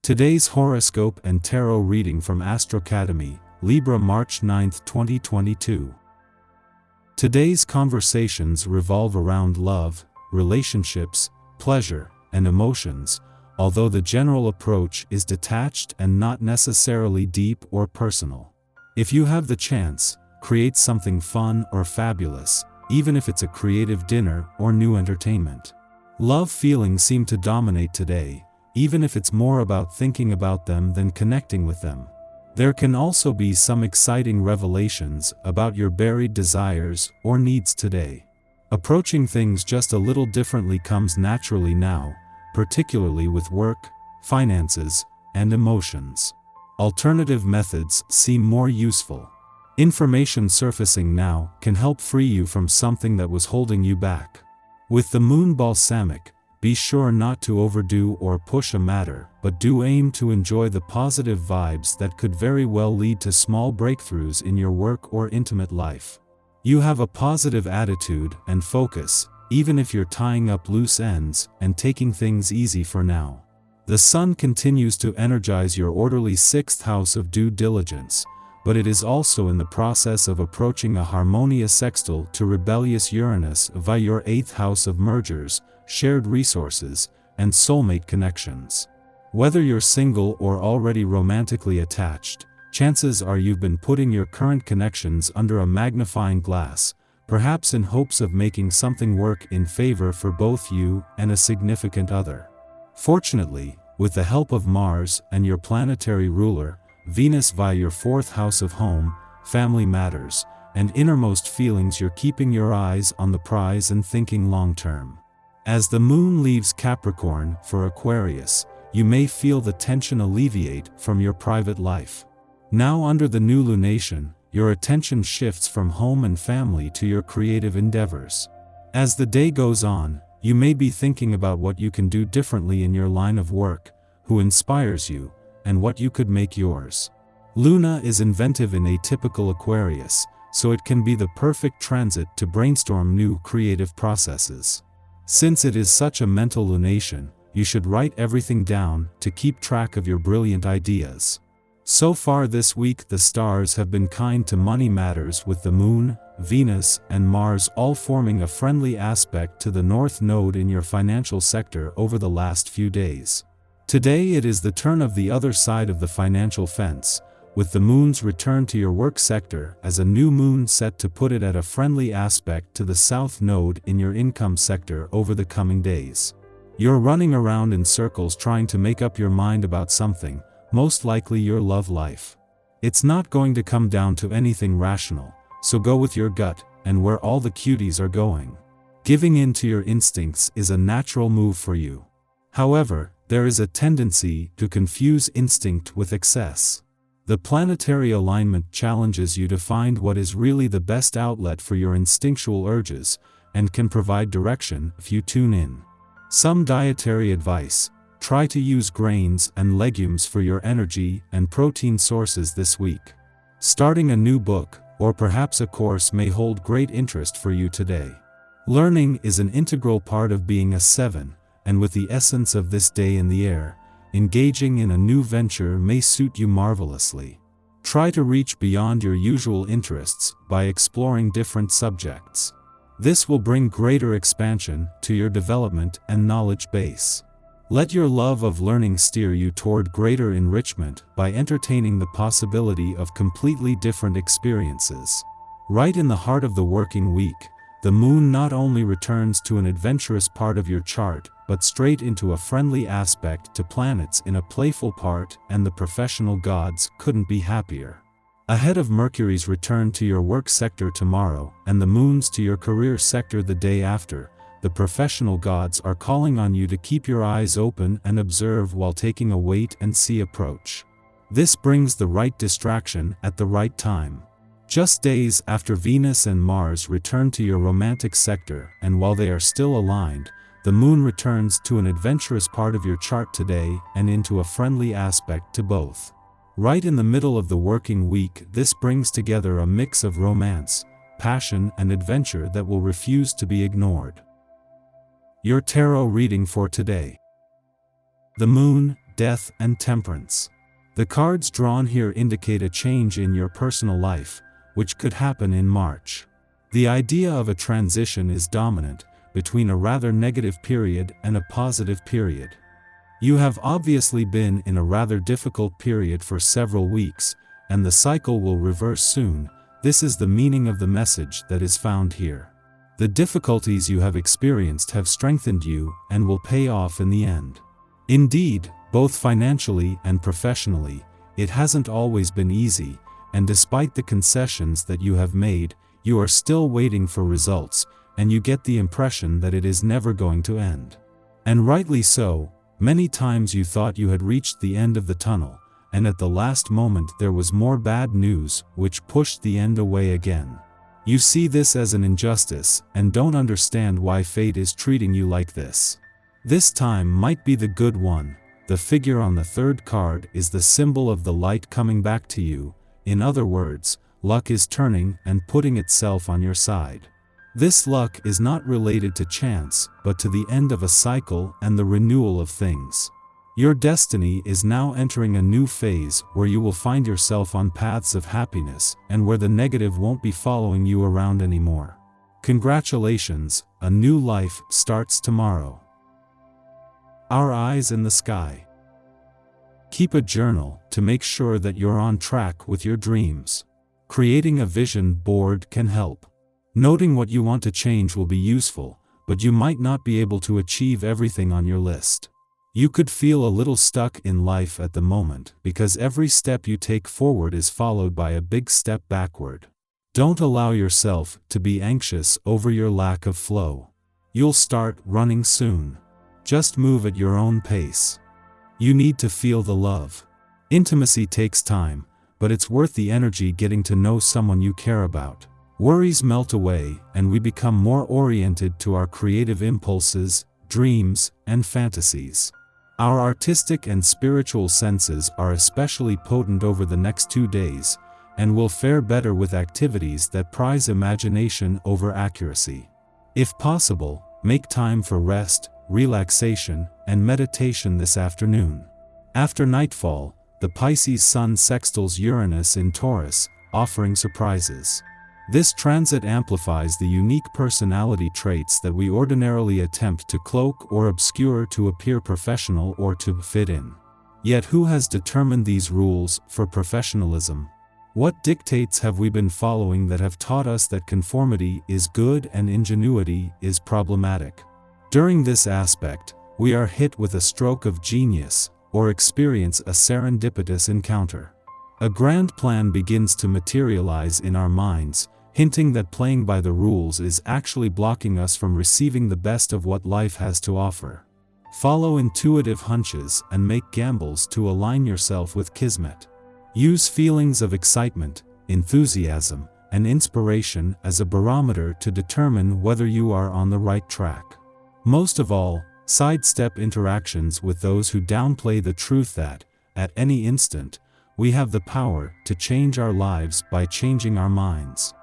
Today's horoscope and tarot reading from Astrocademy, Libra March 9, 2022. Today's conversations revolve around love, relationships, pleasure, and emotions, although the general approach is detached and not necessarily deep or personal. If you have the chance, create something fun or fabulous, even if it's a creative dinner or new entertainment. Love feelings seem to dominate today, even if it's more about thinking about them than connecting with them. There can also be some exciting revelations about your buried desires or needs today. Approaching things just a little differently comes naturally now, particularly with work, finances, and emotions. Alternative methods seem more useful. Information surfacing now can help free you from something that was holding you back. With the moon balsamic, be sure not to overdo or push a matter, but do aim to enjoy the positive vibes that could very well lead to small breakthroughs in your work or intimate life. You have a positive attitude and focus, even if you're tying up loose ends and taking things easy for now. The sun continues to energize your orderly 6th house of due diligence, but it is also in the process of approaching a harmonious sextile to rebellious Uranus via your 8th house of mergers, shared resources, and soulmate connections. Whether you're single or already romantically attached, chances are you've been putting your current connections under a magnifying glass, perhaps in hopes of making something work in favor for both you and a significant other. Fortunately, with the help of Mars and your planetary ruler, Venus via your 4th house of home, family matters, and innermost feelings, you're keeping your eyes on the prize and thinking long-term. As the moon leaves Capricorn for Aquarius, you may feel the tension alleviate from your private life. Now under the new lunation, your attention shifts from home and family to your creative endeavors. As the day goes on, you may be thinking about what you can do differently in your line of work, who inspires you, and what you could make yours. Luna is inventive in atypical Aquarius, so it can be the perfect transit to brainstorm new creative processes. Since it is such a mental lunation, you should write everything down to keep track of your brilliant ideas. So far this week the stars have been kind to money matters, with the moon, Venus, and Mars all forming a friendly aspect to the North Node in your financial sector over the last few days. Today it is the turn of the other side of the financial fence, with the moon's return to your work sector as a new moon set to put it at a friendly aspect to the South Node in your income sector over the coming days. You're running around in circles trying to make up your mind about something, most likely your love life. It's not going to come down to anything rational, so go with your gut and where all the cuties are going. Giving in to your instincts is a natural move for you. However, there is a tendency to confuse instinct with excess. The planetary alignment challenges you to find what is really the best outlet for your instinctual urges, and can provide direction if you tune in. Some dietary advice: try to use grains and legumes for your energy and protein sources this week. Starting a new book, or perhaps a course, may hold great interest for you today. Learning is an integral part of being a 7, and with the essence of this day in the air, engaging in a new venture may suit you marvelously. Try to reach beyond your usual interests by exploring different subjects. This will bring greater expansion to your development and knowledge base. Let your love of learning steer you toward greater enrichment by entertaining the possibility of completely different experiences. Right in the heart of the working week, the moon not only returns to an adventurous part of your chart, but straight into a friendly aspect to planets in a playful part, and the professional gods couldn't be happier. Ahead of Mercury's return to your work sector tomorrow, and the moon's to your career sector the day after, the professional gods are calling on you to keep your eyes open and observe while taking a wait-and-see approach. This brings the right distraction at the right time. Just days after Venus and Mars return to your romantic sector, and while they are still aligned, the moon returns to an adventurous part of your chart today and into a friendly aspect to both. Right in the middle of the working week, this brings together a mix of romance, passion, and adventure that will refuse to be ignored. Your tarot reading for today. The moon, death and temperance. The cards drawn here indicate a change in your personal life, which could happen in March. The idea of a transition is dominant, between a rather negative period and a positive period. You have obviously been in a rather difficult period for several weeks, and the cycle will reverse soon. This is the meaning of the message that is found here. The difficulties you have experienced have strengthened you and will pay off in the end. Indeed, both financially and professionally, it hasn't always been easy, and despite the concessions that you have made, you are still waiting for results, and you get the impression that it is never going to end. And rightly so. Many times you thought you had reached the end of the tunnel, and at the last moment there was more bad news which pushed the end away again. You see this as an injustice and don't understand why fate is treating you like this. This time might be the good one. The figure on the third card is the symbol of the light coming back to you. In other words, luck is turning and putting itself on your side. This luck is not related to chance, but to the end of a cycle and the renewal of things. Your destiny is now entering a new phase where you will find yourself on paths of happiness and where the negative won't be following you around anymore. Congratulations, a new life starts tomorrow. Our eyes in the sky. Keep a journal to make sure that you're on track with your dreams. Creating a vision board can help. Noting what you want to change will be useful, but you might not be able to achieve everything on your list. You could feel a little stuck in life at the moment because every step you take forward is followed by a big step backward. Don't allow yourself to be anxious over your lack of flow. You'll start running soon. Just move at your own pace. You need to feel the love. Intimacy takes time, but it's worth the energy getting to know someone you care about. Worries melt away, and we become more oriented to our creative impulses, dreams, and fantasies. Our artistic and spiritual senses are especially potent over the next 2 days, and will fare better with activities that prize imagination over accuracy. If possible, make time for rest, relaxation, and meditation this afternoon. After nightfall, the Pisces Sun sextiles Uranus in Taurus, offering surprises. This transit amplifies the unique personality traits that we ordinarily attempt to cloak or obscure to appear professional or to fit in. Yet who has determined these rules for professionalism? What dictates have we been following that have taught us that conformity is good and ingenuity is problematic? During this aspect, we are hit with a stroke of genius, or experience a serendipitous encounter. A grand plan begins to materialize in our minds, hinting that playing by the rules is actually blocking us from receiving the best of what life has to offer. Follow intuitive hunches and make gambles to align yourself with Kismet. Use feelings of excitement, enthusiasm, and inspiration as a barometer to determine whether you are on the right track. Most of all, sidestep interactions with those who downplay the truth that, at any instant, we have the power to change our lives by changing our minds.